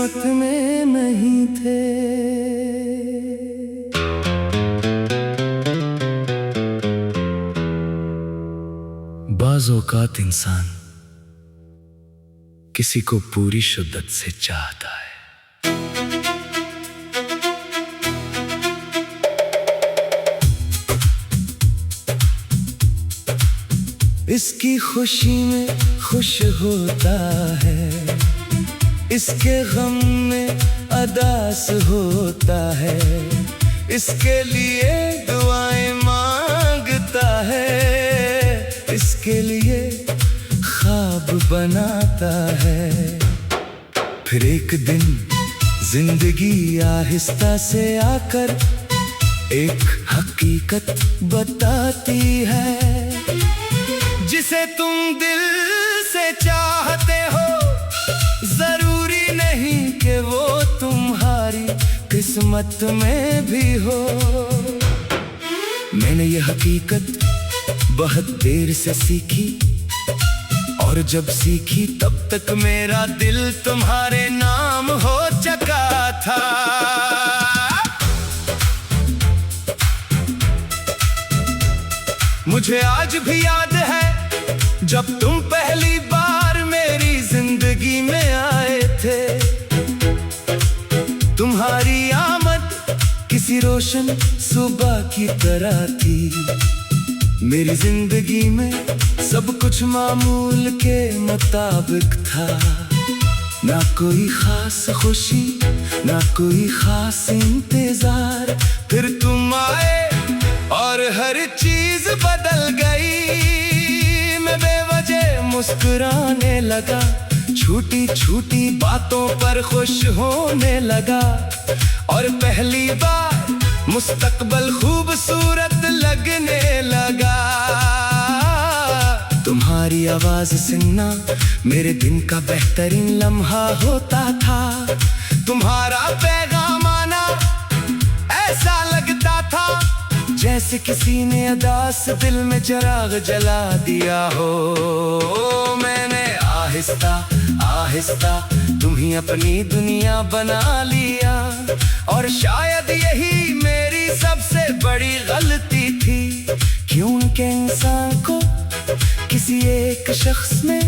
किस्मत में नहीं थे। बाज़ औक़ात इंसान किसी को पूरी शिद्दत से चाहता है। इसकी खुशी में खुश होता है, इसके गम में अदास होता है, इसके लिए दुआएं मांगता है, इसके लिए ख्वाब बनाता है। फिर एक दिन जिंदगी आहिस्ता से आकर एक हकीकत बताती है, जिसे तुम दिल से चाहते हो जरूरी नहीं कि वो तुम्हारी किस्मत में भी हो। मैंने ये हकीकत बहुत देर से सीखी, और जब सीखी तब तक मेरा दिल तुम्हारे नाम हो चुका था। मुझे आज भी याद है जब तुम पहली बार मेरी जिंदगी में आए थे। तुम्हारी आमद किसी रोशन सुबह की तरह थी। मेरी जिंदगी में सब कुछ मामूल के मुताबिक था, ना कोई खास खुशी ना कोई खास इंतजार। फिर तुम आए और हर चीज बदल गई। मैं बेवजह मुस्कुराने लगा, छोटी छोटी बातों पर खुश होने लगा, और पहली बार मुस्तकबल खूबसूरत लगने लगा। तुम्हारी आवाज सुनना मेरे दिन का बेहतरीन लम्हा होता था। तुम्हारा पैगाम आना ऐसा लगता था जैसे किसी ने अदास दिल में चिराग जला दिया हो। मैंने आहिस्ता आहिस्ता तुम्हीं अपनी दुनिया बना लिया, और शायद यही मेरी सबसे बड़ी गलती थी, क्योंकि इंसान को किसी एक शख्स में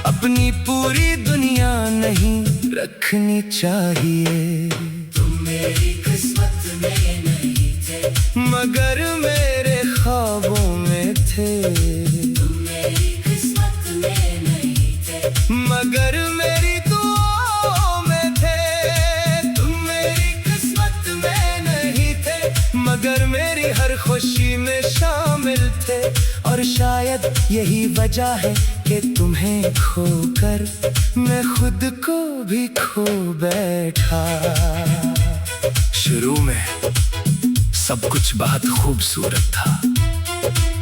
अपनी पूरी दुनिया नहीं रखनी चाहिए। तुम मेरी किस्मत में नहीं थे, मगर मेरे ख्वाबों में थे। तुम मेरी किस्मत में नहीं थे, मगर मेरी दुआओं में थे। तुम मेरी किस्मत में नहीं थे, मगर मेरी हर खुशी में शामिल थे। और शायद यही वजह है कि तुम्हें खोकर मैं खुद को भी खो बैठा। शुरू में सब कुछ बहुत खूबसूरत था।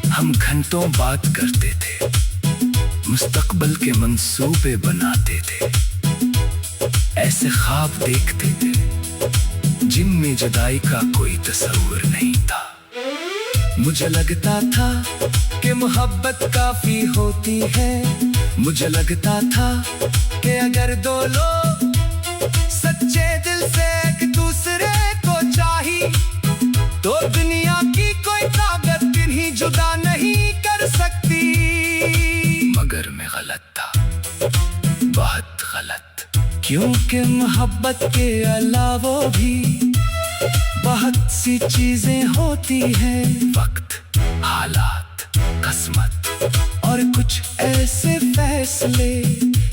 हम घंटों बात करते थे, मुस्तकबल के मंसूबे बनाते थे, ऐसे ख्वाब देखते थे जिनमें जुदाई का कोई तस्वीर नहीं था। मुझे लगता था कि मोहब्बत काफी होती है। मुझे लगता था कि अगर दो लोग सच्चे दिल से एक दूसरे को चाहिए तो दुनिया की कोई ताकत इन्हीं जुदा नहीं कर सकती। मगर मैं गलत था, बहुत गलत, क्योंकि मोहब्बत के अलावा भी बहुत सी चीजें होती हैं। वक्त, हालात, किस्मत और कुछ ऐसे फैसले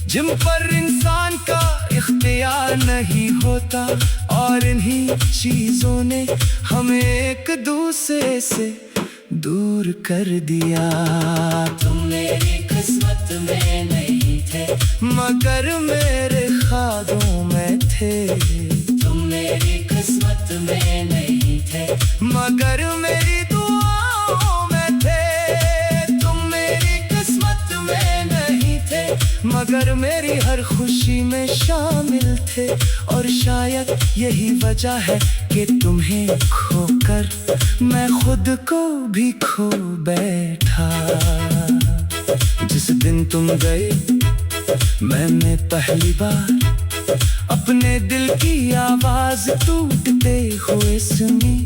जिन पर इंसान का इख्तियार नहीं होता, और इन्हीं चीजों ने हमें एक दूसरे से दूर कर दिया। तुम मेरी किस्मत में नहीं थे, मगर मेरे ख्वाबों में थे। तुम मेरी किस्मत में नहीं थे, मगर मेरी दुआओं में थे। तुम मेरी किस्मत में नहीं थे, मगर मेरी हर खुशी में शामिल थे। और शायद यही वजह है कि तुम्हें खोकर मैं खुद को भी खो बैठा। जिस दिन तुम गए मैंने पहली बार अपने दिल की आवाज टूटते हुए सुनी।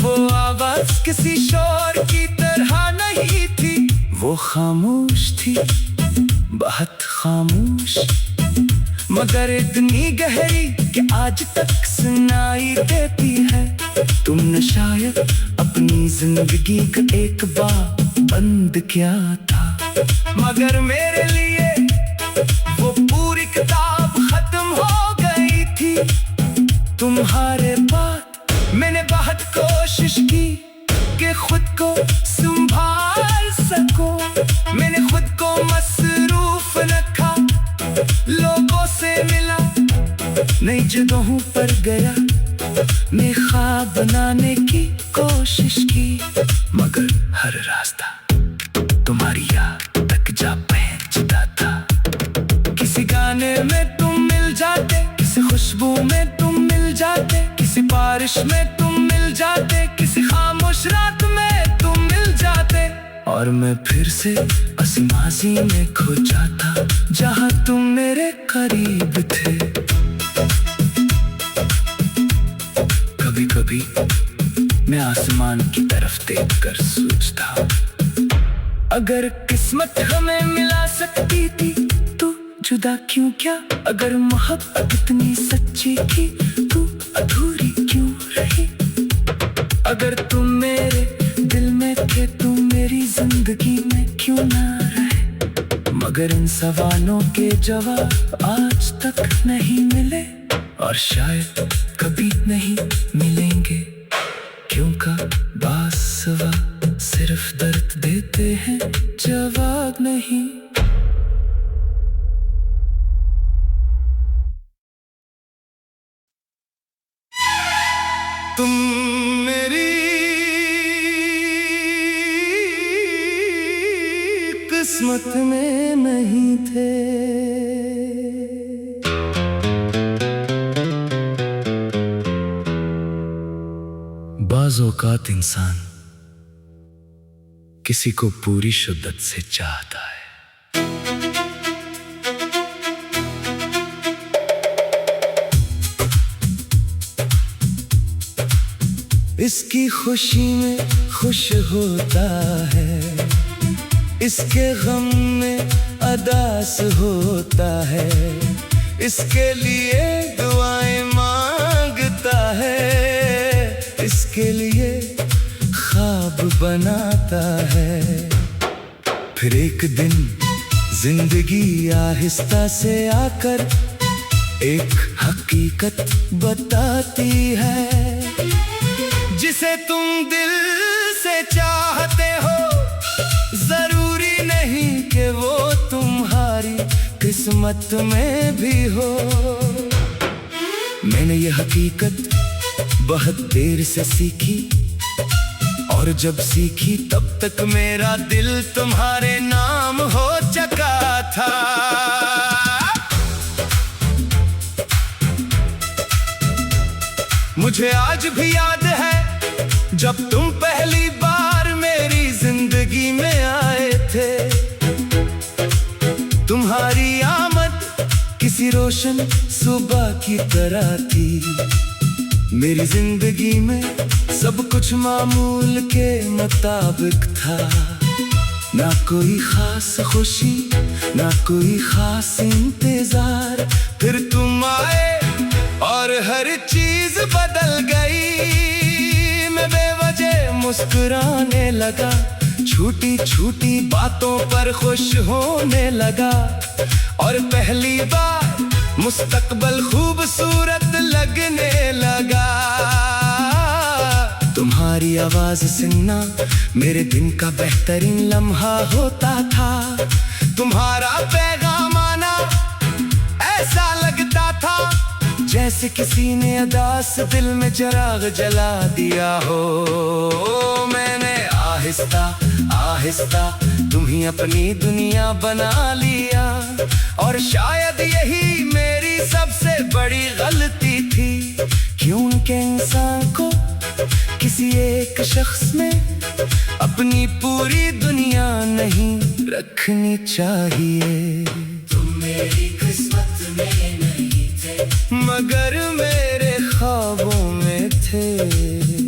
वो आवाज किसी शोर की तरह नहीं थी, वो खामोश थी, बहुत खामोश, मगर इतनी गहरी कि आज तक सुनाई देती है। तुमने शायद अपनी जिंदगी का एक बार बंद किया था, मगर मेरे लिए वो पूरी किताब खत्म हो गई थी। तुम्हारे बाद मैंने बहुत कोशिश की कि खुद को संभाल सकूं। मैंने खुद को मसरूफ रखा, लोगों से मिला, नई जगहों पर गया, मैं ख्वाब बनाने की कोशिश की, मगर हर रास्ता तुम्हारी याद तक जा पहुंचता था। किसी गाने में तुम मिल जाते, किसी खुशबू में तुम मिल जाते, किसी बारिश में तुम मिल जाते, किसी खामोश रात में तुम मिल जाते, और मैं फिर से उस माजी में खो जाता जहां तुम मेरे करीब थे। कभी कभी मैं आसमान की तरफ देखकर सोचता, अगर किस्मत हमें मिला सकती थी तो जुदा क्यों क्या? अगर मोहब्बत इतनी सच्ची थी तो अधूरी क्यों रही? अगर तुम मेरे दिल में थे, तुम मेरी जिंदगी में क्यों ना रहे? मगर इन सवालों के जवाब आज तक नहीं मिले, और शायद कभी नहीं मिलेंगे, क्योंकि बास सवाल सिर्फ दर्द देते हैं, जवाब नहीं। तुम मेरी किस्मत में नहीं थे। बाज़ औक़ात इंसान किसी को पूरी शिद्दत से चाहता है, इसकी खुशी में खुश होता है, इसके गम में अदास होता है, इसके लिए दुआएं मांगता है, इसके लिए ख्वाब बनाता है। फिर एक दिन जिंदगी आहिस्ता से आकर एक हकीकत बताती है, जिसे तुम दिल से चाहते हो जरूरी नहीं कि वो तुम्हारी किस्मत में भी हो। मैंने ये हकीकत बहुत देर से सीखी, और जब सीखी तब तक मेरा दिल तुम्हारे नाम हो चुका था। मुझे आज भी याद है जब तुम पहली बार मेरी जिंदगी में आए थे। तुम्हारी आमद किसी रोशन सुबह की तरह थी। मेरी जिंदगी में सब कुछ मामूल के मुताबिक था, ना कोई खास खुशी, ना कोई खास इंतजार। फिर तुम आए और हर चीज बदल गई। मैं बेवजह मुस्कुराने लगा, छोटी छोटी बातों पर खुश होने लगा, और पहली बार मुस्तकबल खूबसूरत लगने लगा। तुम्हारी आवाज सुनना मेरे दिन का बेहतरीन लम्हा होता था। तुम्हारा पैगाम आना ऐसा लगता था जैसे किसी ने अदास दिल में चिराग जला दिया हो। मैंने आहिस्ता आहिस्ता तुम्हें अपनी दुनिया बना लिया, और शायद यही मेरी सबसे बड़ी गलती थी, क्योंकि इंसान को किसी एक शख्स में अपनी पूरी दुनिया नहीं रखनी चाहिए। तुम मेरी किस्मत में नहीं थे, मगर मेरे ख्वाबों में थे।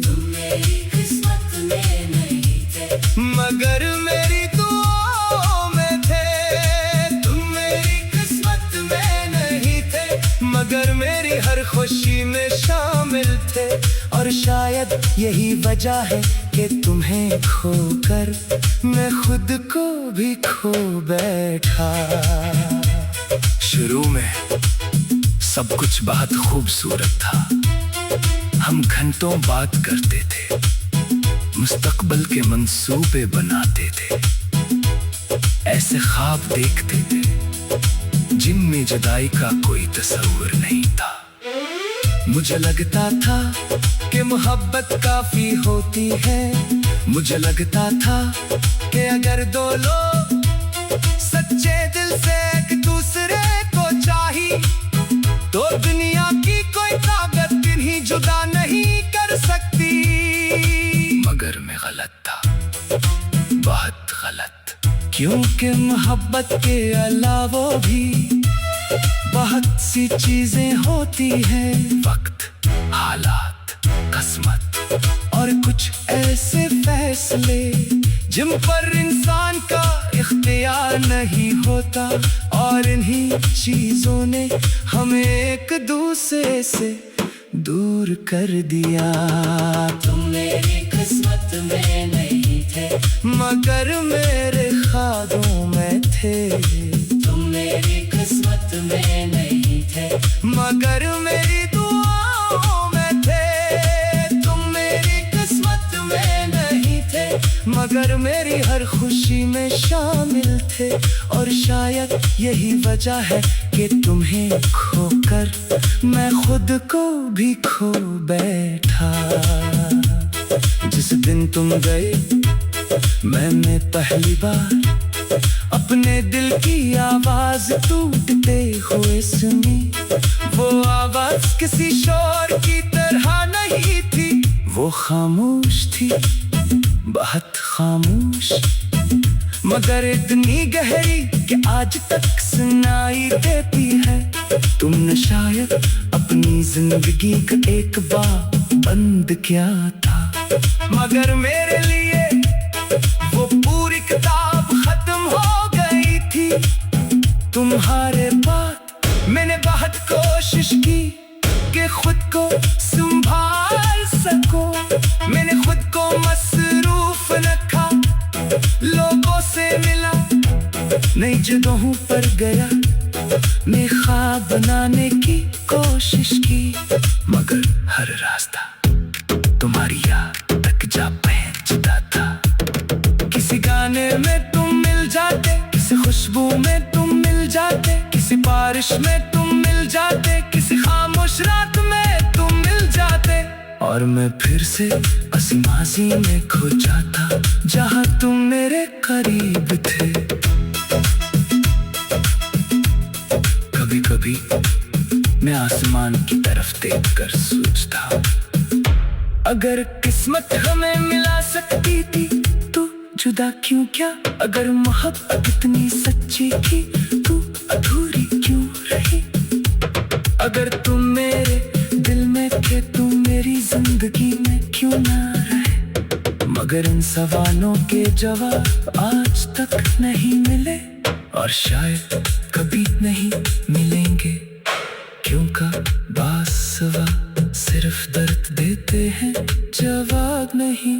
तुम मेरी किस्मत में नहीं थे, मगर मेरी दुआओं में थे। तुम मेरी किस्मत में नहीं थे, मगर मेरी हर खुशी में शामिल थे। और शायद यही वजह है कि तुम्हें खोकर मैं खुद को भी खो बैठा। शुरू में सब कुछ बहुत खूबसूरत था। हम घंटों बात करते थे, मुस्तकबिल के मंसूबे बनाते थे, ऐसे ख्वाब देखते थे जिनमें जुदाई का कोई तस्वीर नहीं था। मुझे लगता था कि मोहब्बत काफी होती है। मुझे लगता था कि अगर दो लोग सच्चे दिल से एक दूसरे को चाहिए तो दुनिया की कोई ताकत इन्हीं जुदा नहीं कर सकती। मगर मैं गलत था, बहुत गलत, क्योंकि मोहब्बत के अलावा भी बहुत सी चीजें होती हैं। वक्त, हालात, किस्मत और कुछ ऐसे फैसले जिन पर इंसान का इख्तियार नहीं होता। और इन्हीं चीजों ने हमें एक दूसरे से दूर कर दिया। तुम मेरी किस्मत में नहीं थे, मगर मेरे ख्वाबों में थे। तुम मेरी किस्मत में नहीं थे, मगर मेरी दुआओं में थे। तुम मेरी किस्मत में नहीं थे, मगर मेरी हर खुशी में शामिल थे। और शायद यही वजह है कि तुम्हें खोकर मैं खुद को भी खो बैठा। जिस दिन तुम गए मैंने पहली बार अपने दिल की आवाज टूटते हुए सुनी। वो आवाज किसी शोर की तरह नहीं थी, वो खामोश थी, बहुत खामोश, मगर इतनी गहरी कि आज तक सुनाई देती है। तुमने शायद अपनी जिंदगी का एक बार बंद किया था, मगर मेरे लिए वो पूरी किताब खत्म हो गई थी। तुम्हारे बाद मैंने बहुत कोशिश की कि खुद को संभाल सकूं। मैंने खुद को मसरूफ रखा, लोगों से मिला, नई जगहों पर गया, मैं ख्वाब बनाने की कोशिश की। मगर हर रास्ता तुम्हारी याद तक जा पहुंचता था। किसी गाने में तुम मिल जाते, किसी खुशबू में तुम मिल जाते, किसी बारिश में तुम मिल जाते, किसी खामोश रात में तुम मिल जाते। और मैं फिर से उसी माजी में खो जाता जहां तुम मेरे करीब थे। कभी कभी मैं आसमान की तरफ देख कर सोचता, अगर किस्मत हमें मिला सकती थी तो जुदा क्यों क्या? अगर मोहब्बत इतनी सच्ची थी तो अधूरी क्यों रही? अगर तुम मेरे दिल में थे तुम मेरी जिंदगी में क्यों ना रहे? मगर इन सवालों के जवाब आज तक नहीं मिले और शायद कभी नहीं मिलेंगे, क्योंकि बास सवाल सिर्फ दर्द देते हैं, जवाब नहीं।